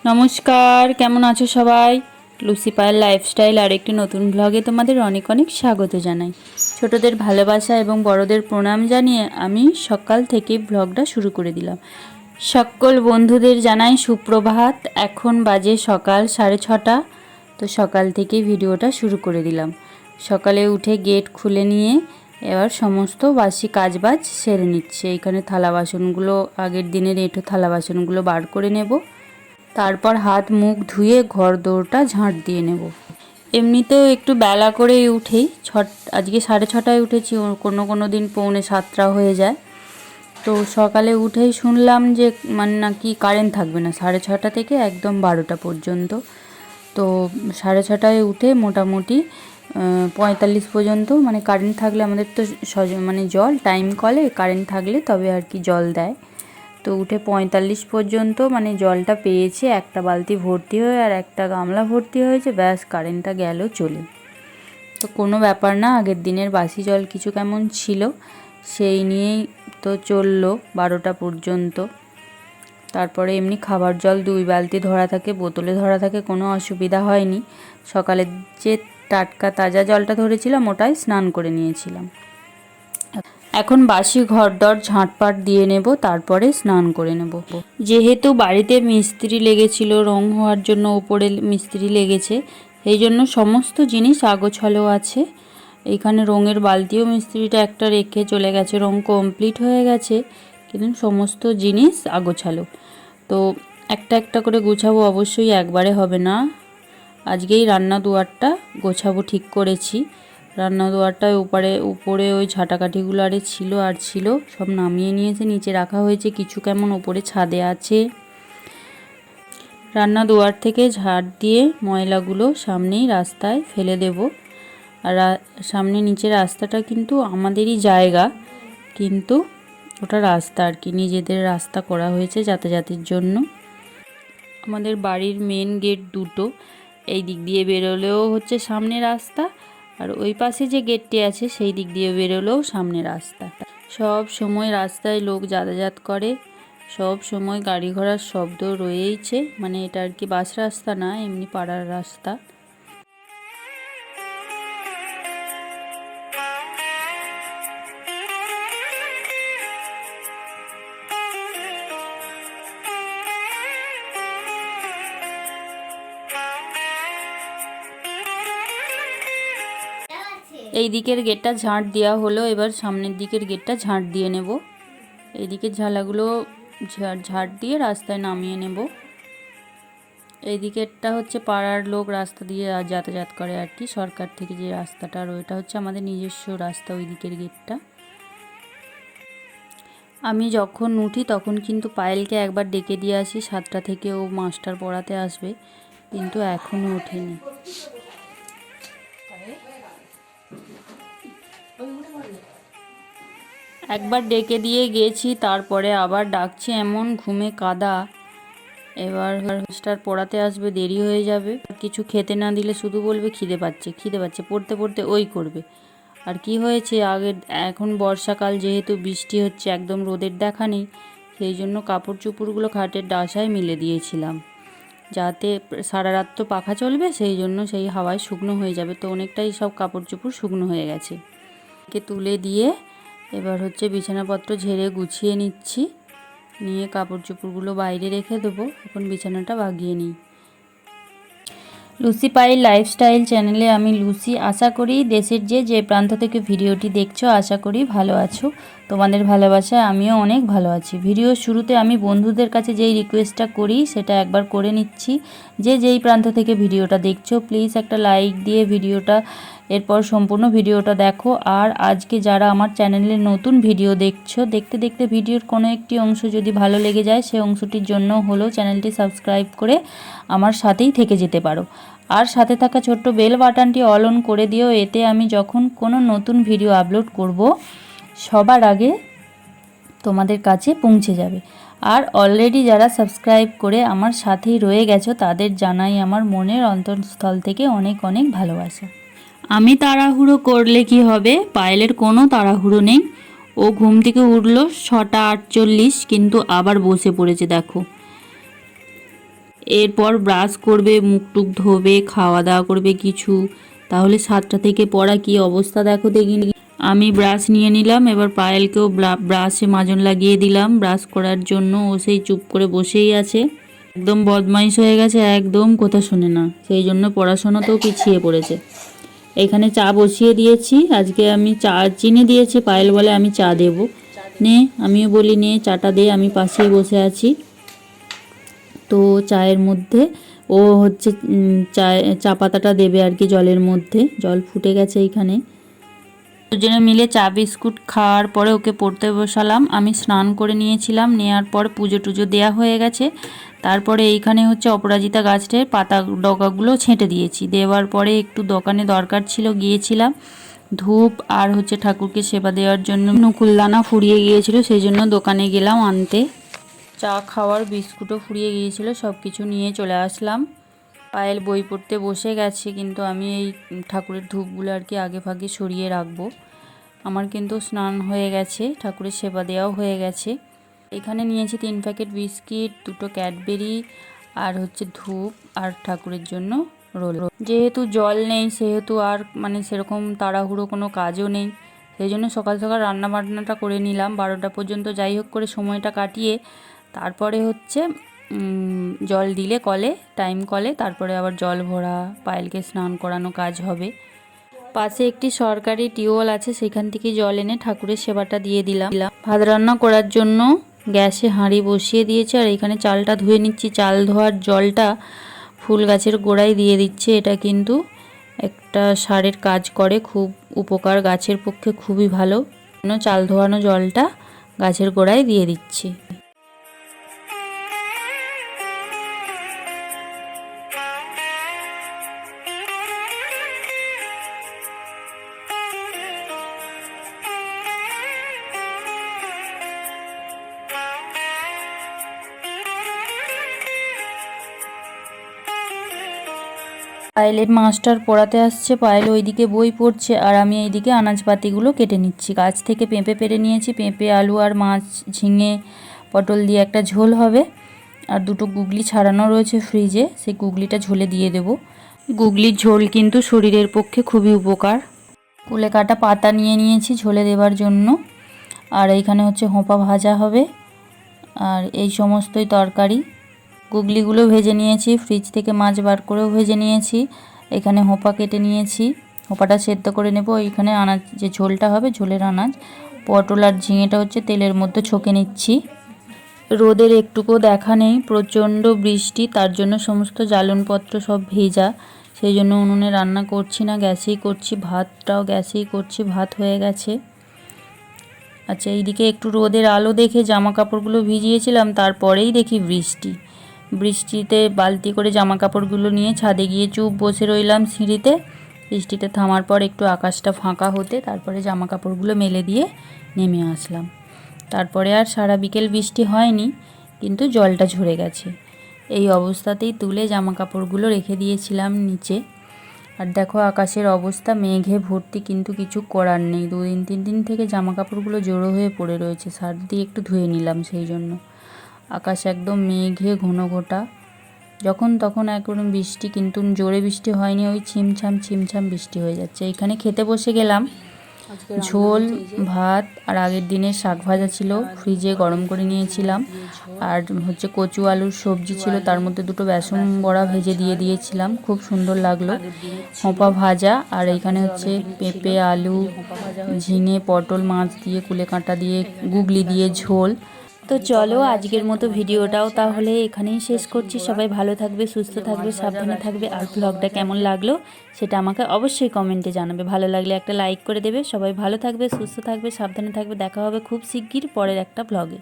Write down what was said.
নমস্কার, কেমন আছো সবাই? লুসি পায়েল লাইফস্টাইল আর একটি নতুন ব্লগে তোমাদের অনেক অনেক স্বাগত জানাই। ছোটদের ভালোবাসা এবং বড়দের প্রণাম জানিয়ে আমি সকাল থেকে ব্লগটা শুরু করে দিলাম। সকল বন্ধুদের জানাই সুপ্রভাত। এখন বাজে সকাল 6:30। তো সকাল থেকে ভিডিওটা শুরু করে দিলাম। সকালে উঠে গেট খুলে নিয়ে এবার সমস্ত বাসি কাজবাজ সেরে নিচ্ছে। এখানে থালা বাসনগুলো, আগের দিনের এঁটো থালা বাসনগুলো বার করে নেব। তারপর হাত মুখ ধুয়ে ঘর দোরটা ঝাঁট দিয়ে নেব। এমনিতেও একটু বেলা করে উঠেই আজকে 6:30টায় উঠেছি, কোনো দিন 6:45 হয়ে যায়। তো সকালে উঠেই শুনলাম যে নাকি কারেন্ট থাকবে না 6:30 থেকে একদম 12টা পর্যন্ত। তো 6:30টায় উঠে মোটামুটি 45 পর্যন্ত কারেন্ট থাকলে আমাদের তো জল টাইম কলে কারেন্ট থাকলে তবে আর কি জল দেয়। তো উঠে 45 পর্যন্ত জলটা পেয়েছে, একটা বালতি ভর্তি হয়ে আর একটা গামলা ভর্তি হয়েছে, ব্যাস কারেন্টটা গেল চলে। তো কোনো ব্যাপার না, আগের দিনের বাসি জল কিছু কেমন ছিল সেই নিয়েই তো চললো 12টা পর্যন্ত। তারপরে এমনি খাবার জল 2 বালতি ধরা থাকে, বোতলে ধরা থাকে, কোনো অসুবিধা হয়নি। সকালে যে টাটকা তাজা জলটা ধরেছিলাম ওটাই স্নান করে নিয়েছিলাম। এখন বাসি ঘরদর ঝাঁটপাট দিয়ে নেব, তারপরে স্নান করে নেব। যেহেতু বাড়িতে মিস্ত্রি লেগেছিল, রং হওয়ার জন্য ওপরে মিস্ত্রি লেগেছে, এই জন্য সমস্ত জিনিস আগোছালো আছে। এখানে রঙের বালতিও মিস্ত্রিটা একটা রেখে চলে গেছে, রং কমপ্লিট হয়ে গেছে, কিন্তু সমস্ত জিনিস আগোছালো। তো একটা একটা করে গোছাবো, অবশ্যই একবারে হবে না। আজকেই রান্না দুয়ারটা গোছাবো ঠিক করেছি। রান্না দুয়ারটায় উপরে ওই ঝাঁটাকাঠিগুলো ছিল সব নামিয়ে নিয়েছে, নিচে রাখা হয়েছে, কিছু কেমন উপরে ছাদে আছে। রান্না দুয়ার থেকে ঝাড় দিয়ে ময়লাগুলো সামনেই রাস্তায় ফেলে দেব। আর সামনে নিচে রাস্তাটা কিন্তু আমাদেরই জায়গা, কিন্তু ওটা রাস্তা আর কি, নিজেদের রাস্তা করা হয়েছে যাতায়াতের জন্য। আমাদের বাড়ির মেন গেট দুটো, এই দিক দিয়ে বেরোলেও হচ্ছে সামনে রাস্তা, আর ওই পাশে যে গেটটি আছে সেই দিক দিয়ে বেরোলেও সামনে রাস্তা। সব সময় রাস্তায় লোক যাতায়াত করে, সব সময় গাড়ি ঘোড়ার শব্দ রয়েইছে। এটা আর কি বাস রাস্তা না, এমনি পাড়ার রাস্তা। এই দিকের গেটটা ঝাঁট দেওয়া হলো, এবার সামনের দিকের গেটটা ঝাঁট দিয়ে নেব। এই দিকের ঝালাগুলো ঝাঁট দিয়ে রাস্তায় নামিয়ে নেব। এই দিকেরটা হচ্ছে পাড়ার লোক রাস্তা দিয়ে যাতায়াত করে আর কি, সরকার থেকে যে রাস্তাটা, আর ওইটা হচ্ছে আমাদের নিজস্ব রাস্তা, ওই দিকের গেটটা। আমি যখন উঠি তখন কিন্তু পায়েলকে একবার ডেকে দিয়ে আসি, 7টা থেকে ও মাস্টার পড়াতে আসবে, কিন্তু এখনও ওঠেনি। একবার ডেকে দিয়ে গেছি, তারপরে আবার ডাকছি, এমন ঘুমে কাদা। এবার মাস্টার পড়াতে আসবে, দেরি হয়ে যাবে। কিছু খেতে না দিলে শুধু বলবে খিদে পাচ্ছে খিদে পাচ্ছে, পড়তে পড়তে ওই করবে। আর কি হয়েছে, এখন বর্ষাকাল, যেহেতু বৃষ্টি হচ্ছে, একদম রোদের দেখা নেই, সেই জন্য কাপড় চোপড়গুলো খাটের ডাসায় মিলে দিয়েছিলাম, যাতে সারা রাত তো পাখা চলবে, সেই জন্য সেই হাওয়ায় শুকনো হয়ে যাবে। তো অনেকটাই সব কাপড় চোপড় শুকনো হয়ে গেছে। তুলে দিয়ে এবার হচ্ছে বিছানাপত্র ঝেড়ে গুছিয়ে নিচ্ছি, নিয়ে কাপড় চোপড়গুলো বাইরে রেখে দেবো। এখন বিছানাটা বাগিয়ে নিই। লুসি পায়েল লাইফস্টাইল চ্যানেলে আমি লুসি। আশা করি দেশের যে প্রান্ত থেকে ভিডিওটি দেখছো, আশা করি ভালো আছো। তোমাদের ভালোবাসায় আমিও অনেক ভালো আছি। ভিডিওর শুরুতে আমি বন্ধুদের কাছে যেই রিকোয়েস্টটা করি সেটা একবার করে নিচ্ছি। যেই প্রান্ত থেকে ভিডিওটা দেখছো, প্লিজ একটা লাইক দিয়ে ভিডিওটা, এরপর সম্পূর্ণ ভিডিওটা দেখো। আর আজকে যারা আমার চ্যানেলে নতুন ভিডিও দেখছো, দেখতে দেখতে ভিডিওর কোনো একটি অংশ যদি ভালো লেগে যায়, সেই অংশটির জন্য হলেও চ্যানেলটি সাবস্ক্রাইব করে আমার সাথেই থেকে যেতে পারো। আর সাথে থাকা ছোট্ট বেল বাটনটি অল অন করে দিও, এতে আমি যখন কোনো নতুন ভিডিও আপলোড করব সবার আগে তোমাদের কাছে পৌঁছে যাবে। আর অলরেডি যারা সাবস্ক্রাইব করে আমার সাথেই রয়ে গেছো, তাদের জানাই আমার মনের অন্তঃস্থল থেকে অনেক অনেক ভালোবাসা। আমি তাড়াহুড়ো করলে কি হবে, পায়েলের কোনো তাড়াহুড়ো নেই। ও ঘুম থেকে উঠলো 6:48, কিন্তু আবার বসে পড়েছে দেখো। এরপর ব্রাশ করবে, মুখ টুক ধোবে, খাওয়া দাওয়া করবে কিছু। তাহলে 7টা থেকে পড়া কি অবস্থা দেখো দেখিনি। আমি ব্রাশ নিয়ে নিলাম, এবার পায়েলকেও ব্রাশে মাজন লাগিয়ে দিলাম ব্রাশ করার জন্য। ও সেই চুপ করে বসেই আছে, একদম বদমাইশ হয়ে গেছে, একদম কথা শোনে না, সেই জন্য পড়াশোনাতেও পিছিয়ে পড়েছে। এখানে চা বসিয়ে দিয়েছি, আজকে আমি চা চিনি দিয়েছি, পায়েল বলে আমি চা দেব, নে, আমিও বলি নে চাটা দে, আমি পাশেই বসে আছি। তো চায়ের মধ্যে ও হচ্ছে চা পাতাটা দেবে আর কি, জলের মধ্যে জল ফুটে গেছে এইখানে। দুজনে মিলে চা বিস্কুট খাওয়ার পরে ওকে পড়তে বসালাম। আমি স্নান করে নিয়েছিলাম, নেওয়ার পর পুজো টুজো দেওয়া হয়ে গেছে। তারপরে এইখানে হচ্ছে অপরাজিতা গাছের পাতা ডগাগুলো ছেঁটে দিয়েছি। দেওয়ার পরে একটু দোকানে দরকার ছিল, গিয়েছিলাম। ধূপ আর হচ্ছে ঠাকুরকে সেবা দেওয়ার জন্য নকুলদানা ফুরিয়ে গিয়েছিল, সেই জন্য দোকানে গেলাম আনতে। চা খাওয়ার বিস্কুটও ফুরিয়ে গিয়েছিল, সব কিছু নিয়ে চলে আসলাম। পায়েল বই পড়তে বসে গেছে, কিন্তু আমি এই ঠাকুরের ধূপগুলো আর কি আগে ভাগে সরিয়ে রাখবো। আমার কিন্তু স্নান হয়ে গেছে, ঠাকুরের সেবা দেওয়াও হয়ে গেছে। এখানে নিয়েছি 3 প্যাকেট বিস্কিট, 2টো ক্যাডবেরি, আর হচ্ছে ধূপ আর ঠাকুরের জন্য রোল। যেহেতু জল নেই সেহেতু আর মানে সেরকম তাড়াহুড়ো কোনো কাজও নেই, সেই জন্য সকাল সকাল রান্না বান্নাটা করে নিলাম 12টা পর্যন্ত, যাই হোক করে সময়টা কাটিয়ে তারপরে হচ্ছে জল দিলে কলে, টাইম কলে, তারপরে আবার জল ভরা, পায়েলকে স্নান করানো কাজ হবে। পাশে একটি সরকারি টিউবওয়েল আছে, সেখান থেকে জল এনে ঠাকুরের সেবাটা দিয়ে দিলাম। ভাত রান্না করার জন্য গ্যাসে হাঁড়ি বসিয়ে দিয়েছি, আর এখানে চালটা ধুয়ে নিচ্ছি। চাল ধোয়ার জলটা ফুল গাছের গোড়ায় দিয়ে দিচ্ছে, এটা কিন্তু একটা সারের কাজ করে, খুব উপকার, গাছের পক্ষে খুবই ভালো। চাল ধোয়ানো জলটা গাছের গোড়ায় দিয়ে দিচ্ছি। পায়েলের মাস্টার পড়াতে আসছে, পায়েল ওইদিকে বই পড়ছে, আর আমি এইদিকে আনাজপাতিগুলো কেটে নিচ্ছি। গাছ থেকে পেঁপে পেরে নিয়েছি, পেঁপে, আলু আর মাছ, ঝিঙে, পটল দিয়ে একটা ঝোল হবে। আর 2টো গুগলি ছাড়ানো রয়েছে ফ্রিজে, সেই গুগলিটা ঝোলে দিয়ে দেব। গুগলির ঝোল কিন্তু শরীরের পক্ষে খুবই উপকার। কুলে কাটা পাতা নিয়ে নিয়েছি ঝোলে দেওয়ার জন্য। আর এইখানে হচ্ছে হোঁপা ভাজা হবে, আর এই সমস্তই তরকারি। গুগলিগুলো ভেজে নিয়েছি, ফ্রিজ থেকে মাছ বার করেও ভেজে নিয়েছি। এখানে হোঁপা কেটে নিয়েছি, হোঁপাটা সেদ্ধ করে নেব। এইখানে আনাজ যে ঝোলটা হবে, ঝোলের আনাজ, পটল আর ঝিঙেটা হচ্ছে তেলের মধ্যে ছকে নিচ্ছি। রোদের একটুকু দেখা নেই, প্রচণ্ড বৃষ্টি, তার জন্য সমস্ত জ্বালনপত্র সব ভেজা, সেই জন্য উনুনে রান্না করছি না, গ্যাসেই করছি। ভাতটাও গ্যাসেই করছি, ভাত হয়ে গেছে। আচ্ছা, এইদিকে একটু রোদের আলো দেখে জামা কাপড়গুলো ভিজিয়েছিলাম, তারপরেই দেখি বৃষ্টি। বৃষ্টিতে বালতি করে জামা কাপড়গুলো নিয়ে ছাদে গিয়ে চুপ বসে রইলাম সিঁড়িতে। বৃষ্টিটা থামার পর একটু আকাশটা ফাঁকা হতে তারপরে জামা কাপড়গুলো মেলে দিয়ে নেমে আসলাম। তারপরে আর সারা বিকেল বৃষ্টি হয়নি, কিন্তু জলটা ঝরে গেছে। এই অবস্থাতেই তুলে জামা কাপড়গুলো রেখে দিয়েছিলাম নিচে। আর দেখো আকাশের অবস্থা মেঘে ভর্তি, কিন্তু কিছু করার নেই। 2 দিন 3 দিন থেকে জামা কাপড়গুলো জড়ো হয়ে পড়ে রয়েছে, সার্ফ দিয়ে একটু ধুয়ে নিলাম, সেই জন্য। আকাশ একদম মেঘে ঘন ঘটা, যখন তখন একদম বৃষ্টি, কিন্তু জোরে বৃষ্টি হয়নি, ওই ছিমছাম ছিমছাম বৃষ্টি হয়ে যাচ্ছে। এখানে খেতে বসে গেলাম। ঝোল, ভাত, আর আগের দিনের শাক ভাজা ছিল, ফ্রিজে গরম করে নিয়েছিলাম। আর হচ্ছে কচু আলুর সবজি ছিল, তার মধ্যে 2টো বেসন বড়া ভেজে দিয়ে দিয়েছিলাম, খুব সুন্দর লাগলো। হোঁপা ভাজা, আর এইখানে হচ্ছে পেঁপে, আলু, ঝিঙে, পটল, মাছ দিয়ে, কুলে কাঁটা দিয়ে, গুগলি দিয়ে ঝোল। তো চলো আজকের মতো ভিডিওটাও তাহলে এখানেই শেষ করছি। সবাই ভালো থাকবে, সুস্থ থাকবে, সাবধানে থাকবে। আর ব্লগটা কেমন লাগলো সেটা আমাকে অবশ্যই কমেন্টে জানাবে। ভালো লাগলে একটা লাইক করে দেবে। সবাই ভালো থাকবে, সুস্থ থাকবে, সাবধানে থাকবে। দেখা হবে খুব শিগগির পরের একটা ব্লগে।